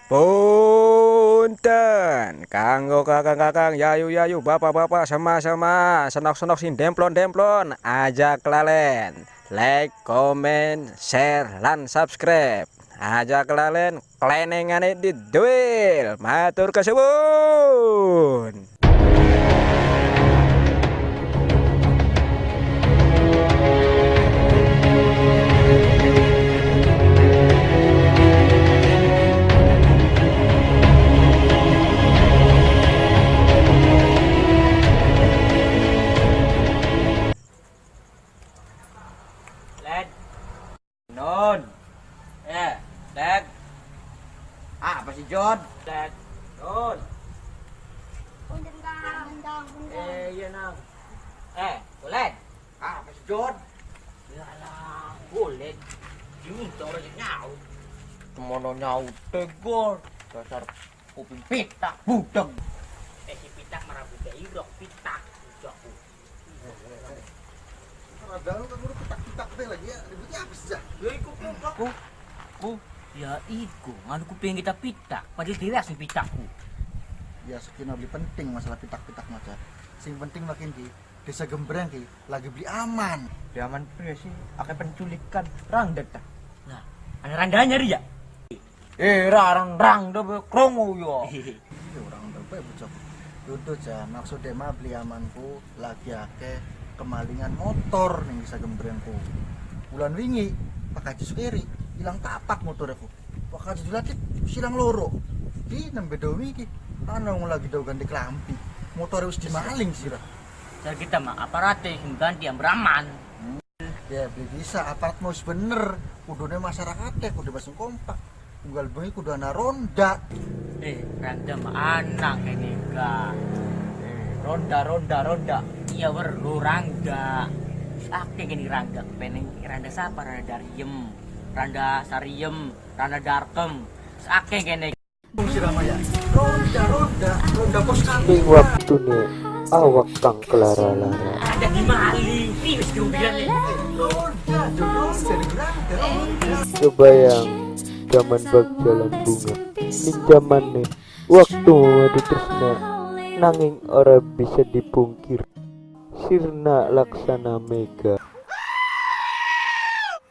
Punten, kanggo kakang-kakang, yayu-yayu, bapak-bapak, sama-sama, senok-senok sin demplon-demplon, ajak lalen, like, comment, share, lan subscribe. Ajak lalen, klenengane di duel, matur kesuwun. Led, non, Led, Apa sih John? Led, non, Punten Kang, punten. iya nang, Led, Apa sih John? yalah, Led, ini orang nyau, kemana nyau tegor, dasar kuping pitak, budeng, si pitak marah budek irok pitak, budekku. Ada lu kan udah pitak-pitak teh lagi ya. Ributnya apa sih? Ya iku ya iku, nganu kuping kita pitak, padahal dia sing pitakku. Ya sekian lebih penting masalah pitak-pitak macam. Sing penting makin ki desa Gembreng ki lagi beli aman. Di aman pria sih, akan penculikan rangda tak. Nah, ada randanya dia. Rang do krongo yo. Iya orang udah bae bocah. Dudu aja maksudnya mah beli amanku lagi ake kemalingan motor ning desa Gembrengku. Bulan wingi pakai jus kiri hilang tapak motor aku. Pakai jus lagi silang loro. Di nembe domi ki ana wong lagi do ganti klampi. Motor wis dimaling sirah. Jadi kita mah aparate sing ganti yang beraman. Ya beli bisa aparat mau bener kudune masyarakatnya kudu basing kompak tunggal bengi kudu ana ronda Randa mah anak ini ga. Ronda. Iya perlu rangga. Ake gini rangga kepeneng randa sapa randa dariem, randa sariem, randa darkem. Ake gini. bung siramaya ronda pos Ing waktune awak kang kelara-lara Ada di Mali, wis diubiran nih. ronda kebayang zaman bag jalan bunga ning zamane waktu adu tresna nanging ora bisa dipungkir sirna laksana mega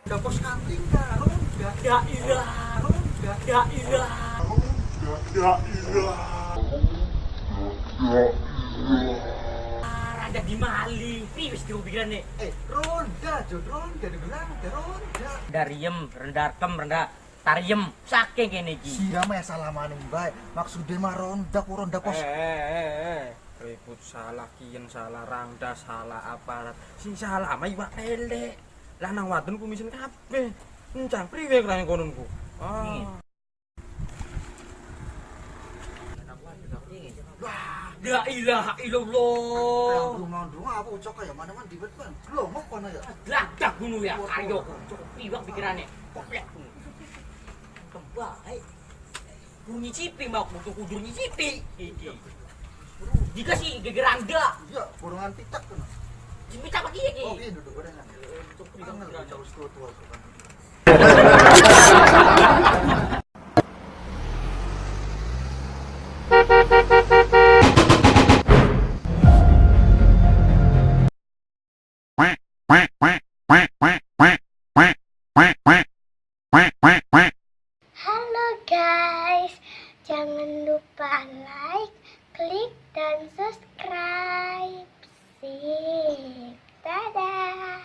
pos kampling ka ronda Ya ilah. Ada di Mali, wis diubiran nih. ronda dibilang ronda Dariem, rendarkem, renda tariem, saking kene iki. siramaya salah maning bae maksudnya mah ronda pos Ribut salah kian, salah rangda, salah aparat. Sing salah mah iwak lele. Lah nang wadon kumisin kabeh. Encang priwe klane kononku. La ilaha illallah. Rumah apa ucok kayak mana-mana di betul belum mau kono ya Ladak gunung ya, ayo. Iwak pikirannya. Koplek. Kebaik. Bunyi cipi mau butuh kudur nyicipi. Dikasih gegeranda. iya kurungan pitak kan Cipitak lagi ya ki. oke duduk gorengan kangen bocah wis tua-tua kan Halo guys, jangan lupa like, klik dan subscribe. Sip, dadah.